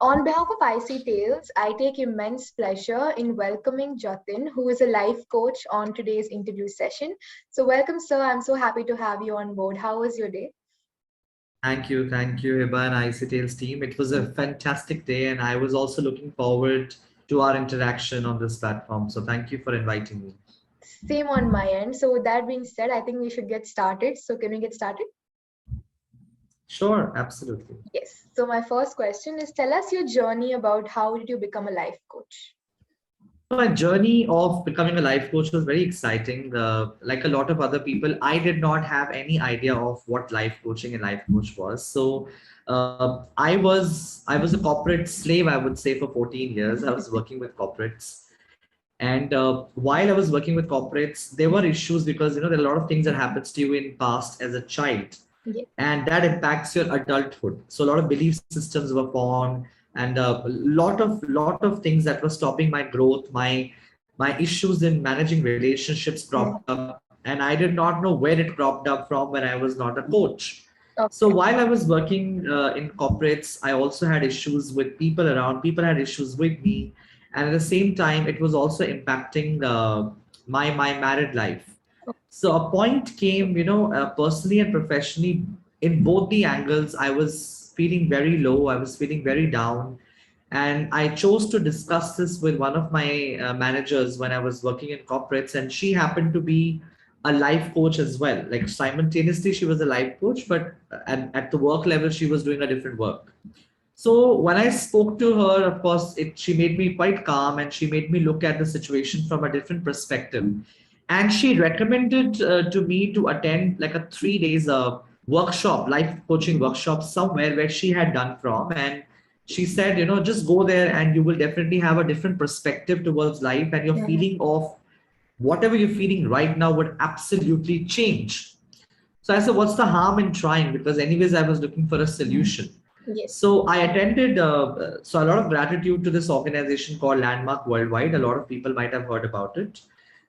On behalf of IC Tales, I take immense pleasure in welcoming Jatin, who is a life coach, on today's interview session. So, welcome, sir. I'm so happy to have you on board. How was your day? Thank you, Hiba and ICTL's team. It was a fantastic day, and I was also looking forward to our interaction on this platform. So, thank you for inviting me. Same on my end. So, with that being said, I think we should get started. So, can we get started? Sure, absolutely. Yes. So, my first question is, tell us your journey about how did you become a life coach? My journey of becoming a life coach was very exciting. Like a lot of other people, I did not have any idea of what life coaching and life coach was. So, I was a corporate slave, I would say, for 14 years. I was working with corporates. And while I was working with corporates, there were issues because there are a lot of things that happens to you in past as a child, Yeah. and that impacts your adulthood. So a lot of belief systems were formed, and a lot of things that were stopping my growth, my issues in managing relationships cropped up, and I did not know where it cropped up from when I was not a coach. So Okay. while I was working in corporates, I also had issues with people around. People had issues with me, and at the same time, it was also impacting my married life. So a point came, personally and professionally, in both the angles, I was feeling very low. I was feeling very down, and I chose to discuss this with one of my managers when I was working in corporates, and she happened to be a life coach as well. Like simultaneously, she was a life coach, but at the work level, she was doing a different work. So when I spoke to her, of course, she made me quite calm, and she made me look at the situation from a different perspective. And she recommended to me to attend like a 3 days workshop, life coaching workshop somewhere where she had done from. And she said, just go there and you will definitely have a different perspective towards life, and your Mhm. feeling of whatever you're feeling right now would absolutely change. So I said, what's the harm in trying? Because anyways, I was looking for a solution. Yes. So I attended, so a lot of gratitude to this organization called Landmark Worldwide. A lot of people might have heard about it.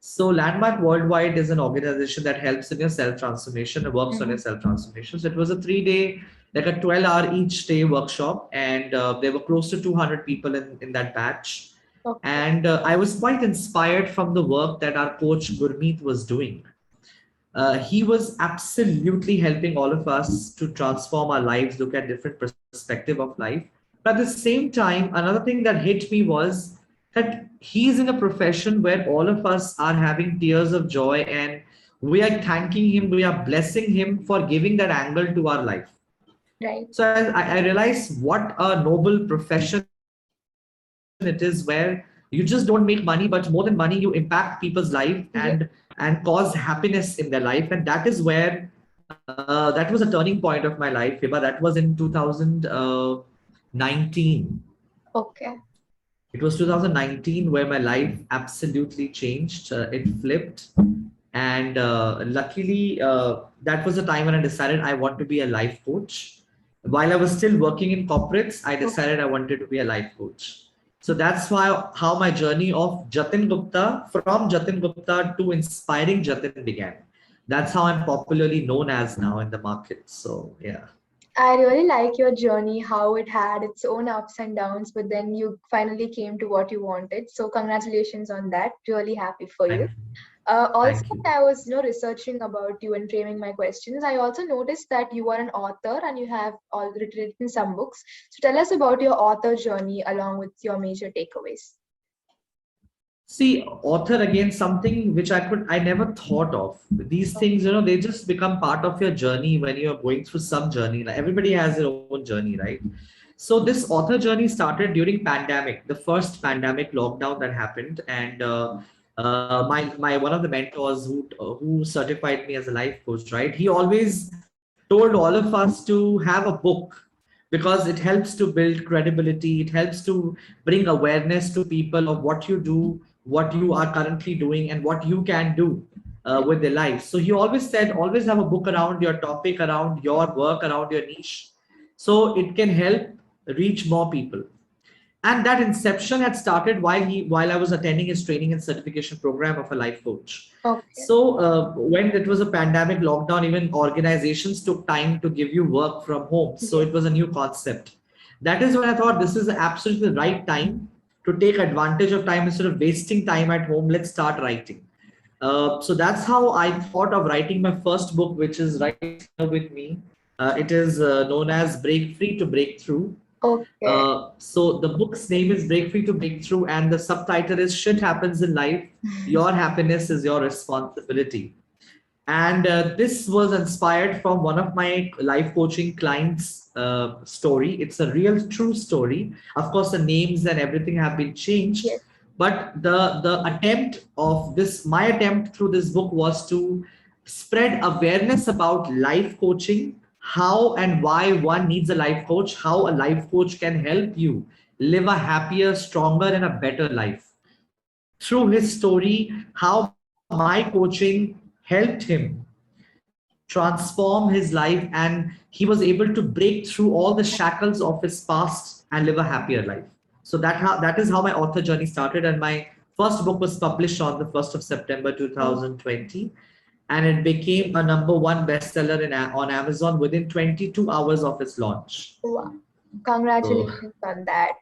So Landmark Worldwide is an organization that helps in your self-transformation and works on your Mhm. self-transformation. So it was a 3 day, like a 12-hour each day workshop. And there were close to 200 people in that batch. Okay. And I was quite inspired from the work that our coach Gurmeet was doing. He was absolutely helping all of us to transform our lives, look at different perspective of life. But at the same time, another thing that hit me was that he's in a profession where all of us are having tears of joy, and we are thanking him, we are blessing him for giving that angle to our life. Right. So I realized what a noble profession it is, where you just don't make money, but more than money, you impact people's life and Yeah. cause happiness in their life. And that is where that was a turning point of my life, Hiba. That was in 2019. Okay. It was 2019 where my life absolutely changed. It flipped. And luckily, that was the time when I decided I want to be a life coach. While I was still working in corporates, I Okay. decided I wanted to be a life coach. So that's why how my journey of Jatin Gupta, from Jatin Gupta to inspiring Jatin, began. That's how I'm popularly known as now in the market. So yeah. I really like your journey, how it had its own ups and downs, but then you finally came to what you wanted. So congratulations on that. Really happy for you. Thank you. Also, Thank you. when I was, researching about you and framing my questions, I also noticed that you are an author and you have already written some books. So tell us about your author journey along with your major takeaways. See, author again, something which I never thought of. These Okay. things, they just become part of your journey when you're going through some journey. Like everybody has their own journey, right? So this author journey started during pandemic, the first pandemic lockdown that happened, and my one of the mentors who certified me as a life coach, right? He always told all of us to have a book because it helps to build credibility. It helps to bring awareness to people of what you do, what you are currently doing, and what you can do with their life. So he always said, always have a book around your topic, around your work, around your niche, so it can help reach more people. And that inception had started while I was attending his training and certification program of a life coach. Okay. So when it was a pandemic lockdown, even organizations took time to give you work from home, so Yes. it was a new concept. that is when I thought this is absolutely the right time to take advantage of time instead of wasting time at home. Let's start writing. So that's how I thought of writing my first book, which is right here with me. It is known as Break Free to Breakthrough. Okay. So the book's name is Break Free to Breakthrough, and the subtitle is Shit Happens in Life. Your happiness is your responsibility. And this was inspired from one of my life coaching clients' story. It's a real true story. Of course, the names and everything have been changed, Yes. but the attempt of this, my attempt through this book was to spread awareness about life coaching, how and why one needs a life coach, how a life coach can help you live a happier, stronger, and a better life. Through his story, how my coaching helped him transform his life, and he was able to break through all the shackles of his past and live a happier life. So that is how my author journey started, and my first book was published on the 1st of September Oh, 2020, and it became a number one bestseller on Amazon within 22 hours of its launch. wow. So Congratulations on that.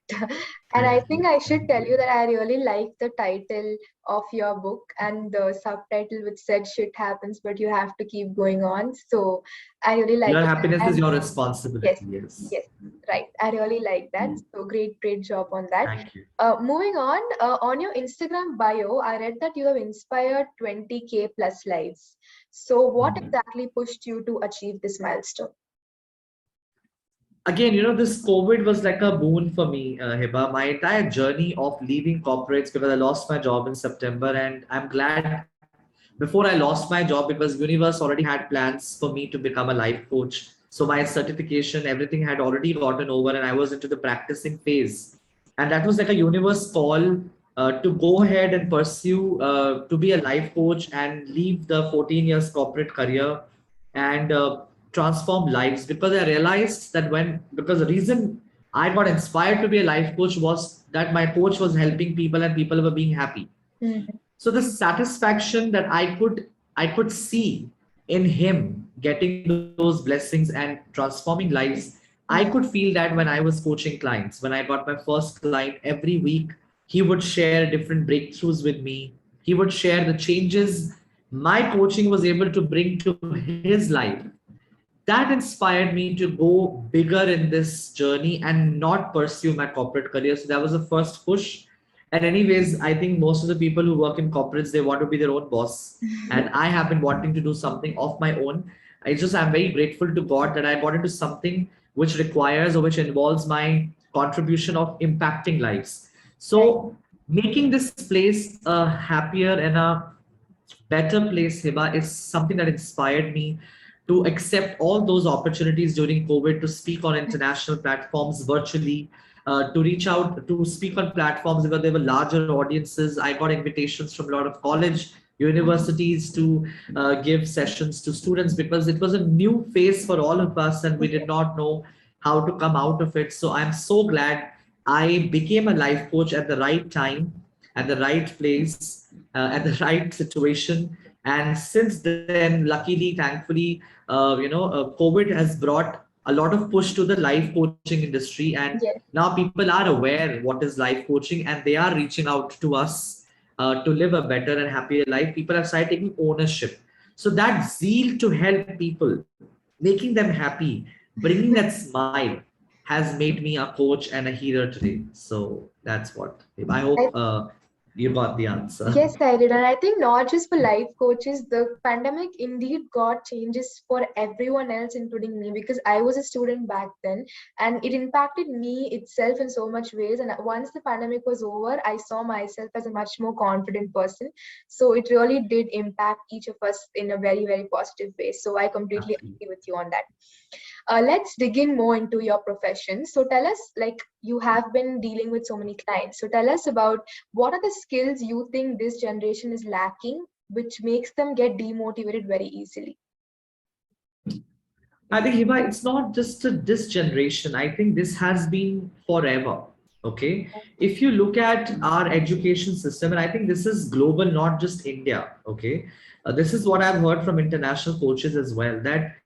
And I thank think you, I should thank tell you. you that I really like the title of your book and the subtitle which said shit happens, but you have to keep going on. So I really like Your it. happiness is And your yes, responsibility. Yes. yes, right. I really like that. So great, great job on that. Thank you. Moving on your Instagram bio, I read that you have inspired 20K plus lives. So what Mhm. exactly pushed you to achieve this milestone? Again, this COVID was like a boon for me, Hiba. My entire journey of leaving corporates, because I lost my job in September, and I'm glad before I lost my job because Universe already had plans for me to become a life coach. So my certification, everything had already gotten over, and I was into the practicing phase. And that was like a universe call to go ahead and pursue to be a life coach and leave the 14 years corporate career and transform lives, because I realized that because the reason I got inspired to be a life coach was that my coach was helping people and people were being happy. Mhm. So the satisfaction that I could see in him getting those blessings and transforming lives, I could feel that when I was coaching clients. When I got my first client, every week he would share different breakthroughs with me. He would share the changes my coaching was able to bring to his life. That inspired me to go bigger in this journey and not pursue my corporate career. So that was the first push. And anyways, I think most of the people who work in corporates, they want to be their own boss. And I have been wanting to do something of my own. I'm very grateful to God that I got into something which requires or which involves my contribution of impacting lives. Right. So making this place a happier and a better place, Hiba, is something that inspired me to accept all those opportunities during COVID to speak on international platforms virtually, to reach out to speak on platforms where there were larger audiences. I got invitations from a lot of college universities to give sessions to students, because it was a new phase for all of us and we did not know how to come out of it. So I'm so glad I became a life coach at the right time, at the right place, at the right situation. And since then, luckily, thankfully, COVID has brought a lot of push to the life coaching industry, and Yes. now people are aware what is life coaching, and they are reaching out to us to live a better and happier life. People have started taking ownership. So that zeal to help people, making them happy, bringing that smile, has made me a coach and a healer today. So that's what I hope you got the answer. Yes, I did. And I think not just for life coaches, the pandemic indeed got changes for everyone else, including me, because I was a student back then and it impacted me itself in so much ways. And once the pandemic was over, I saw myself as a much more confident person. So it really did impact each of us in a very, very positive way. So I completely agree with you on that. Let's dig in more into your profession. So tell us, like, you have been dealing with so many clients. So tell us about what are the skills you think this generation is lacking, which makes them get demotivated very easily. I think, Hiba, it's not just this generation. I think this has been forever. Okay. If you look at our education system, and I think this is global, not just India. Okay. This is what I've heard from international coaches as well, that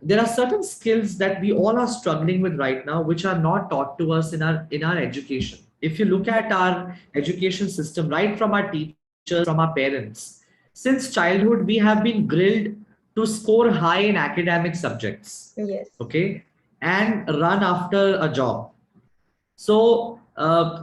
there are certain skills that we all are struggling with right now, which are not taught to us in our education. If you look at our education system, right from our teachers, from our parents, since childhood, we have been grilled to score high in academic subjects, Yes. okay, and run after a job. So,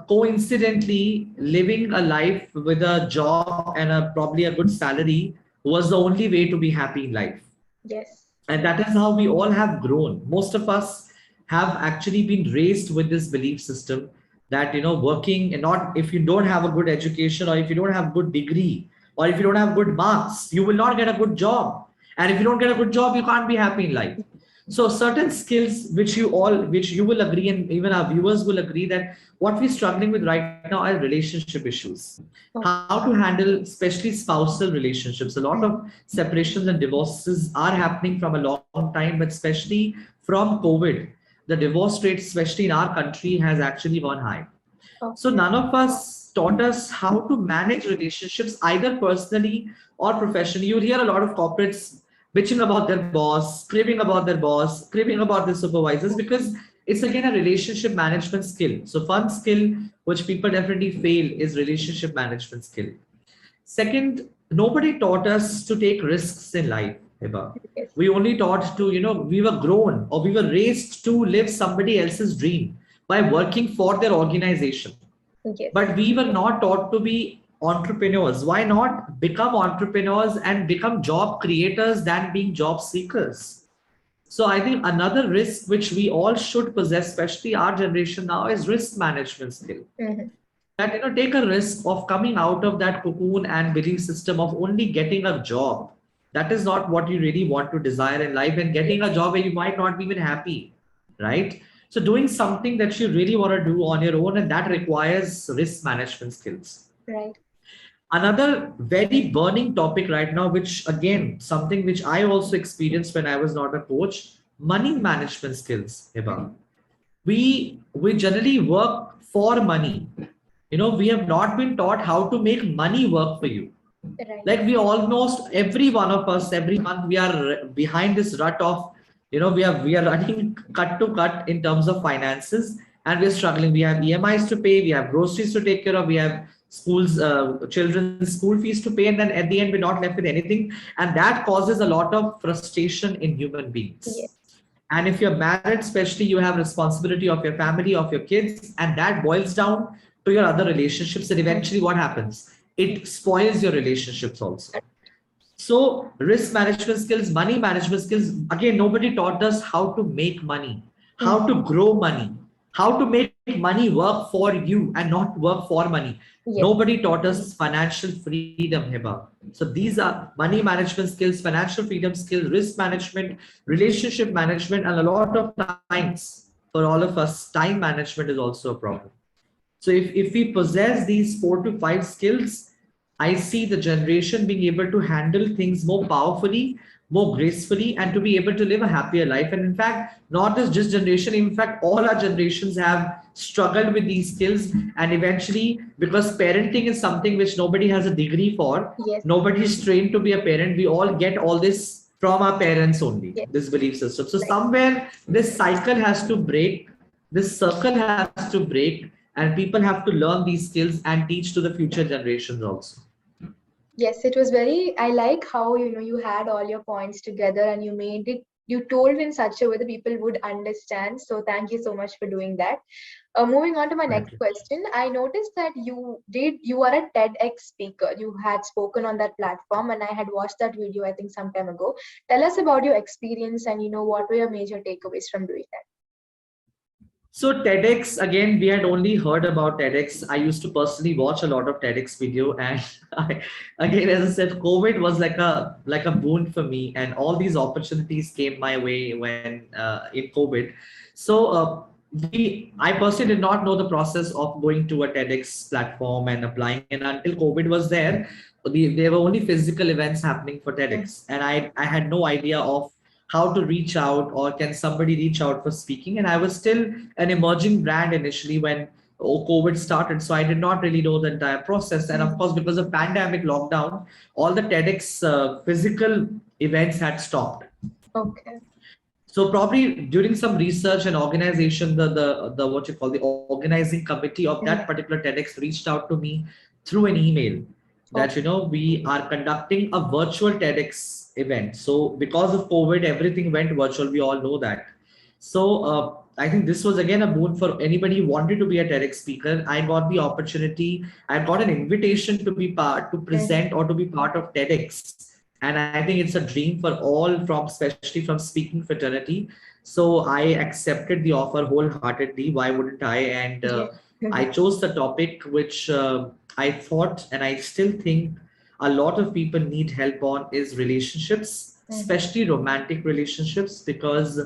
coincidentally, living a life with a job and probably a good salary was the only way to be happy in life. Yes. And that is how we all have grown. Most of us have actually been raised with this belief system that, working, and not, if you don't have a good education, or if you don't have good degree, or if you don't have good marks, you will not get a good job. And if you don't get a good job, you can't be happy in life. So certain skills which you will agree, and even our viewers will agree, that what we're struggling with right now are relationship issues. How to handle especially spousal relationships. A lot of separations and divorces are happening from a long time, but especially from COVID, the divorce rate, especially in our country, has actually gone high. So Okay. none of us taught us how to manage relationships either personally or professionally. You hear a lot of corporates bitching about their boss, craving about their supervisors, because it's again a relationship management skill. So fun skill which people definitely fail is relationship management skill. Second, nobody taught us to take risks in life, Hiba. Yes. We only taught to, we were grown or we were raised to live somebody else's dream by working for their organization. Yes. But we were not taught to be entrepreneurs. Why not become entrepreneurs and become job creators than being job seekers? So I think another risk which we all should possess, especially our generation now, is risk management skill. Mm-hmm. That take a risk of coming out of that cocoon and belief system of only getting a job. That is not what you really want to desire in life, and getting a job where you might not be even happy, right? So doing something that you really want to do on your own, and that requires risk management skills. Right. Another very burning topic right now, which again, something which I also experienced when I was not a coach, money management skills, Hiba. We generally work for money. We have not been taught how to make money work for you. Right. Like, we almost every one of us, every month we are behind this rut of, we are running cut to cut in terms of finances, and we're struggling. We have EMIs to pay, we have groceries to take care of, we have schools, children's school fees to pay, and then at the end we're not left with anything, and that causes a lot of frustration in human beings. Yes. And if you're married, especially, you have responsibility of your family, of your kids, and that boils down to your other relationships. And eventually, what happens? It spoils your relationships also. So, risk management skills, money management skills, again, nobody taught us how to make money, how to grow money, how to make money work for you and not work for money. Yes. Nobody taught us financial freedom, Hiba. So these are money management skills, financial freedom skills, risk management, relationship management, and a lot of times for all of us, time management is also a problem. So if we possess these 4 to 5 skills, I see the generation being able to handle things more powerfully, more gracefully, and to be able to live a happier life. And in fact, not this just generation, in fact, all our generations have struggled with these skills. And eventually, because parenting is something which nobody has a degree for, Yes. nobody is trained to be a parent. We all get all this from our parents only, Yes. this belief system. So Right. somewhere this cycle has to break, this circle has to break, and people have to learn these skills and teach to the future generations also. Yes, it was very, I like how, you had all your points together and you told in such a way that people would understand. So thank you so much for doing that. Moving on to my Thank next you. question, I noticed that you are a TEDx speaker. You had spoken on that platform and I had watched that video, I think, some time ago. Tell us about your experience and, what were your major takeaways from doing that? So TEDx, again, we had only heard about TEDx. I used to personally watch a lot of TEDx video, and again, as I said, COVID was like a boon for me, and all these opportunities came my way when in COVID. So I personally did not know the process of going to a TEDx platform and applying, and until COVID was there, there were only physical events happening for TEDx, and I had no idea of how to reach out, or can somebody reach out for speaking. And I was still an emerging brand initially when COVID started, so I did not really know the entire process. And of course, because of pandemic lockdown, all the TEDx physical events had stopped. Okay. So probably during some research and organization, the what you call the organizing committee of that Mhm. particular TEDx reached out to me through an email that, Okay. we are conducting a virtual TEDx event. So because of COVID, everything went virtual. We all know that. So I think this was again a boon for anybody who wanted to be a TEDx speaker. I got the opportunity. I got an invitation to be part, to Mhm. present or to be part of TEDx, and I think it's a dream for all, from especially from speaking fraternity. So I accepted the offer wholeheartedly. Why wouldn't I? And Yeah. I chose the topic which I thought, and I still think a lot of people need help on, is relationships, Mhm. especially romantic relationships, because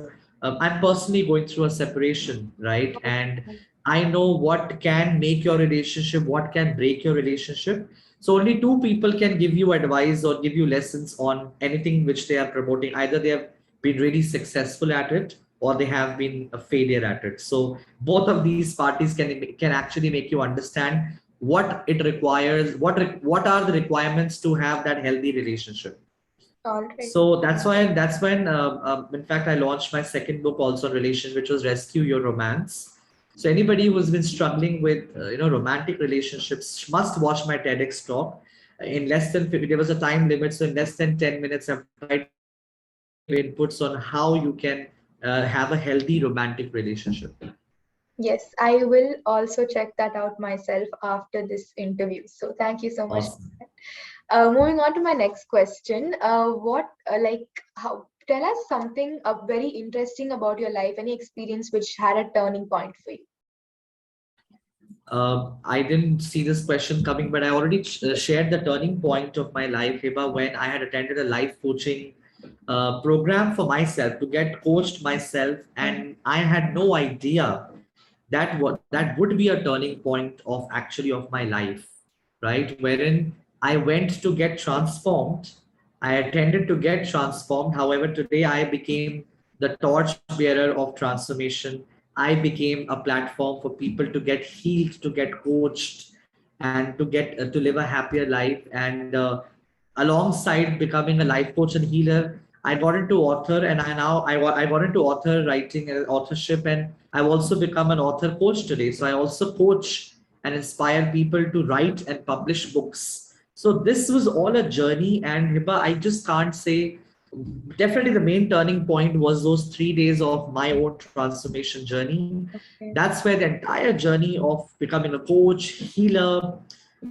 I'm personally going through a separation, right? And Okay. I know what can make your relationship, what can break your relationship. So only two people can give you advice or give you lessons on anything which they are promoting. Either they have been really successful at it, or they have been a failure at it. So both of these parties can actually make you understand what it requires, what are the requirements to have that healthy relationship. All right. So that's when in fact I launched my second book also on relation, which was Rescue Your Romance. So anybody who's been struggling with romantic relationships must watch my TEDx talk. In less than 50, there was a time limit, so in less than 10 minutes I provide inputs on how you can have a healthy romantic relationship. Yes, I will also check that out myself after this interview. So thank you so much. Awesome. Moving on to my next question. Tell us something very interesting about your life, any experience which had a turning point for you. I didn't see this question coming, but I already shared the turning point of my life, Hiba, when I had attended a life coaching program for myself to get coached myself, Mhm. and I had no idea that would be a turning point of actually of my life, right? Wherein I went to get transformed. I attended to get transformed. However, today I became the torch bearer of transformation. I became a platform for people to get healed, to get coached, and to live a happier life. And alongside becoming a life coach and healer, I got into author, and I got into author writing and authorship, and I've also become an author coach today. So I also coach and inspire people to write and publish books. So this was all a journey, and Hiba, I just can't say. Definitely, the main turning point was those 3 days of my own transformation journey. Okay. That's where the entire journey of becoming a coach, healer,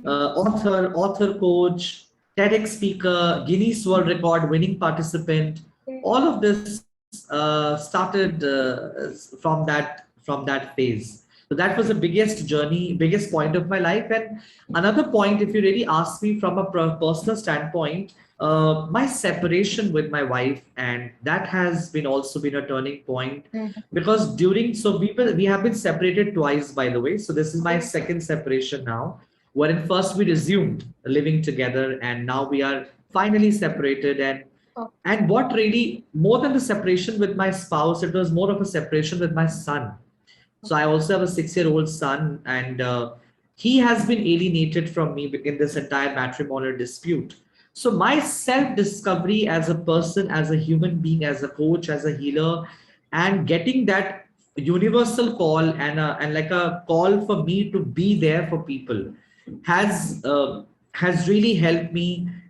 author coach, TEDx speaker, Guinness World Record winning participant, Okay. all of this started from that phase. So that was the biggest journey, biggest point of my life. And another point, if you really ask me from a personal standpoint, my separation with my wife, and that has been also been a turning point, Mhm. because during so we have been separated twice, by the way. So this is my second separation now, wherein first we resumed living together, and now we are finally separated. Oh, And what really, more than the separation with my spouse, it was more of a separation with my son. So I also have a 6 year old son, and he has been alienated from me in this entire matrimonial dispute. So my self discovery as a person, as a human being, as a coach, as a healer, and getting that universal call, and like a call for me to be there for people, has has really helped me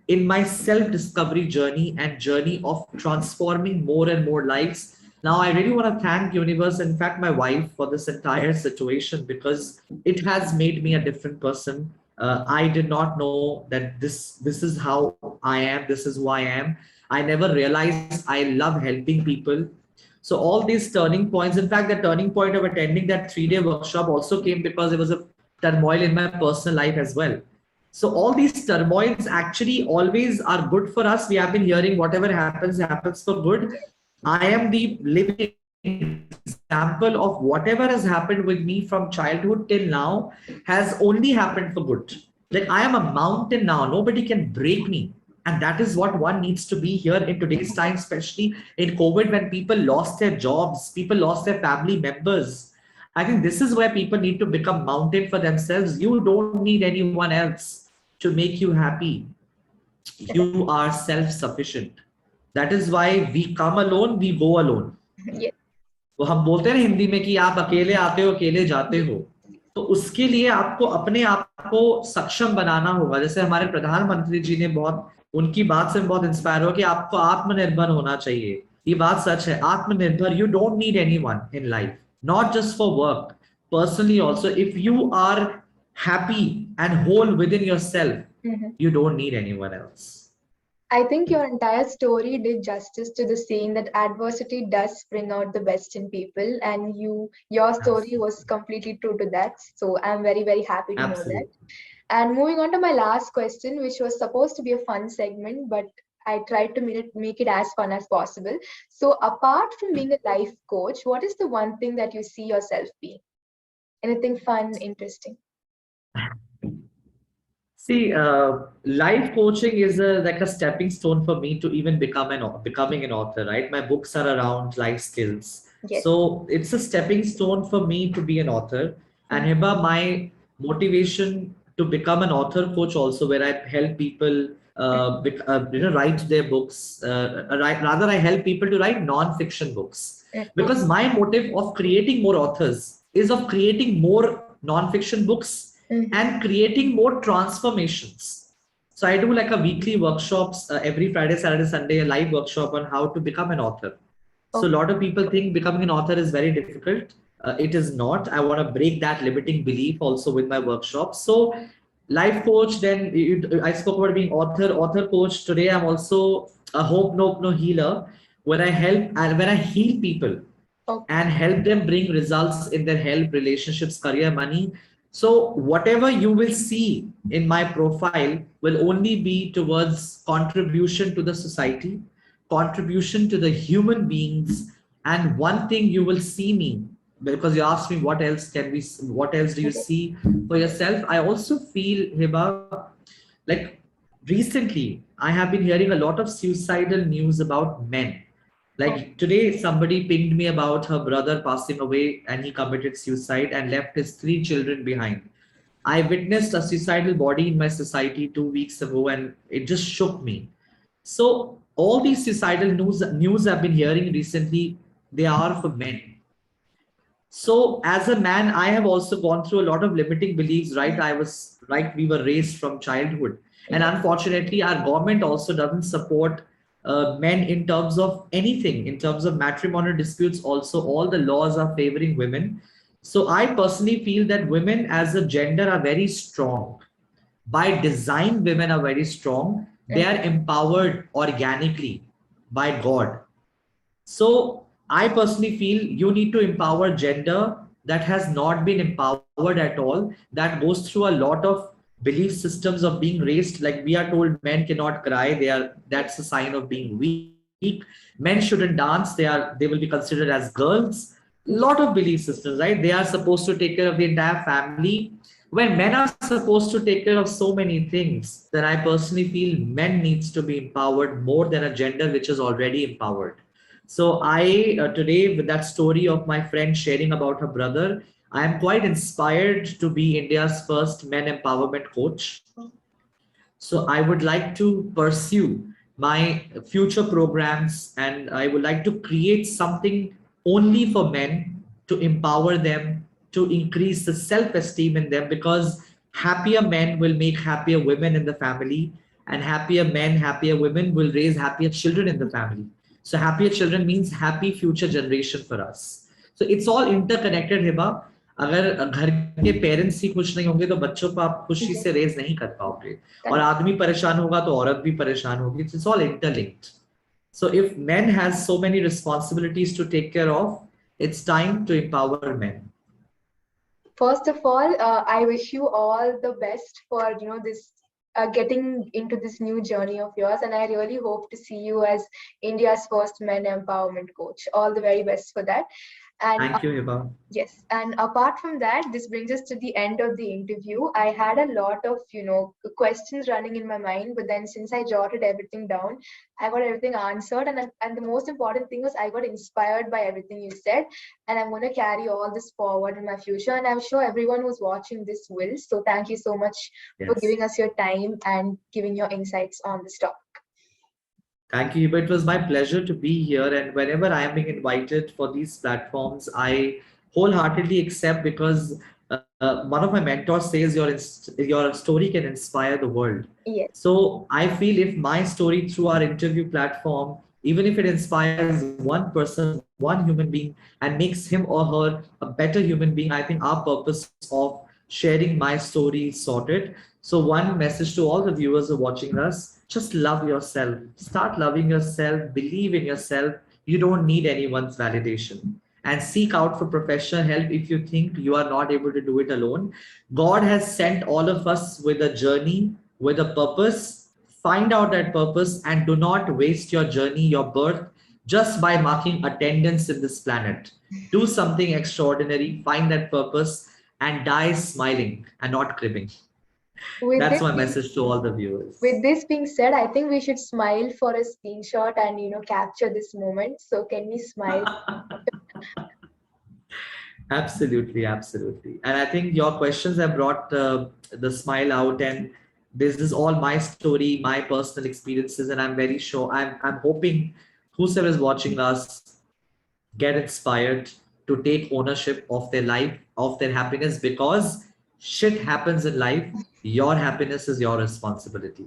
in my self discovery journey and journey of transforming more and more lives. Now I really want to thank universe, in fact my wife, for this entire situation, because it has made me a different person. I did not know that this is how I am, this is who I am. I never realized I love helping people. So all these turning points, in fact the turning point of attending that 3 day workshop also came because there was a turmoil in my personal life as well. So all these turmoils actually always are good for us. We have been hearing whatever happens for good. I am the living example of whatever has happened with me from childhood till now has only happened for good. Like I am a mountain now, nobody can break me. And that is what one needs to be here in today's time, especially in COVID, when people lost their jobs, people lost their family members. I think this is where people need to become mountain for themselves. You don't need anyone else to make you happy. You are self sufficient. That is why we come alone, we go alone. Yes. वो हम बोलते हैं ना हिंदी में कि आप अकेले आते हो अकेले जाते हो, तो उसके लिए आपको अपने आप को सक्षम बनाना होगा। जैसे हमारे प्रधानमंत्री जी ने बहुत, उनकी बात से बहुत इंस्पायर हो कि आपको आत्मनिर्भर होना चाहिए। ये बात सच है, आत्मनिर्भर। You don't need anyone in life, not just for work, personally also. If you are happy and whole within your Mhm. Self, you don't need anyone else. I think your entire story did justice to the saying that adversity does bring out the best in people, and your story was completely true to that. So I'm very, very happy to know that. Absolutely. And moving on to my last question, which was supposed to be a fun segment, but I tried to make it as fun as possible. So, apart from being a life coach, what is the one thing that you see yourself being? Anything fun, interesting? See, life coaching is like a stepping stone for me to even becoming an author, right? My books are around life skills, Yes. so it's a stepping stone for me to be an author. And Mhm. Hiba, my motivation to become an author coach also, where I help people, write their books. Rather, I help people to write non-fiction books, Mhm. because my motive of creating more authors is of creating more non-fiction books Mhm. and creating more transformations. So I do like a weekly workshops every Friday, Saturday, Sunday, a live workshop on how to become an author. So a Okay. lot of people think becoming an author is very difficult. It is not. I want to break that limiting belief also with my workshops. So life coach, then I spoke about being author coach. Today I'm also a hope no healer, where I help and when I heal people Okay. and help them bring results in their health, relationships, career, money. So, whatever you will see in my profile will only be towards contribution to the society, contribution to the human beings. And one thing you will see me, because you asked me what else do you Okay. see for yourself? I also feel, Hiba, like recently, I have been hearing a lot of suicidal news about men. Oh, Like today, somebody pinged me about her brother passing away and he committed suicide and left his 3 children behind. I witnessed a suicidal body in my society 2 weeks ago and it just shook me. So, all these suicidal news I've been hearing recently, they are for men. So, as a man, I have also gone through a lot of limiting beliefs, right? We were raised from childhood. And yes. unfortunately, our government also doesn't support men in terms of anything, in terms of matrimonial disputes. Also, all the laws are favoring women. So, I personally feel that women as a gender are very strong. By design, women are very strong. They Mhm. are empowered organically by God. So I personally feel you need to empower gender that has not been empowered at all, that goes through a lot of belief systems of being raised. Like we are told men cannot cry, that's a sign of being weak. Men shouldn't dance, they will be considered as girls. Lot Yes. of belief systems, right? They are supposed to take care of the entire family. When men are supposed to take care of so many things, then I personally feel men needs to be empowered more than a gender which is already empowered. So today with that story of my friend sharing about her brother, I am quite inspired to be India's first men empowerment coach. So I would like to pursue my future programs and I would like to create something only for men to empower them, to increase the self-esteem in them, because happier men will make happier women in the family, and happier men, happier women will raise happier children in the family. So happier children means happy future generation for us. So it's all interconnected, Hiba. अगर घर के parents ही खुश नहीं होंगे तो बच्चों को आप खुशी से Yes. रेज नहीं कर पाओगे, और Correct. आदमी परेशान होगा तो औरत भी परेशान होगी. It's all interlinked. So if men has so many responsibilities to take care of, it's time to empower men. First of all, I wish you all the best for this getting into this new journey of yours, and I really hope to see you as India's first men empowerment coach. All the very best for that. And Thank you, Hiba. yes, and apart from that, this brings us to the end of the interview. I had a lot of, questions running in my mind, but then since I jotted everything down, I got everything answered. And the most important thing was I got inspired by everything you said, and I'm going to carry all this forward in my future. And I'm sure everyone who's watching this will. So thank you so much for Yes. giving us your time and giving your insights on this topic. Thank you, but it was my pleasure to be here. And whenever I am being invited for these platforms, I wholeheartedly accept because one of my mentors says your story can inspire the world. Yes. So I feel if my story through our interview platform, even if it inspires one person, one human being, and makes him or her a better human being, I think our purpose of sharing my story is sorted. So, one message to all the viewers who are watching us, just love yourself. Start loving yourself, believe in yourself. You don't need anyone's validation. And seek out for professional help if you think you are not able to do it alone. God has sent all of us with a journey, with a purpose. Find out that purpose and do not waste your journey, your birth, just by marking attendance in this planet. Do something extraordinary, find that purpose, and die smiling and not cribbing. With That's this my being message to all the viewers. with this being said, I think we should smile for a screenshot and capture this moment. So can we smile? Absolutely, absolutely. And I think your questions have brought the smile out, and this is all my story, my personal experiences, and I'm very sure, I'm hoping whosoever is watching us get inspired to take ownership of their life, of their happiness, because shit happens in life. Your happiness is your responsibility.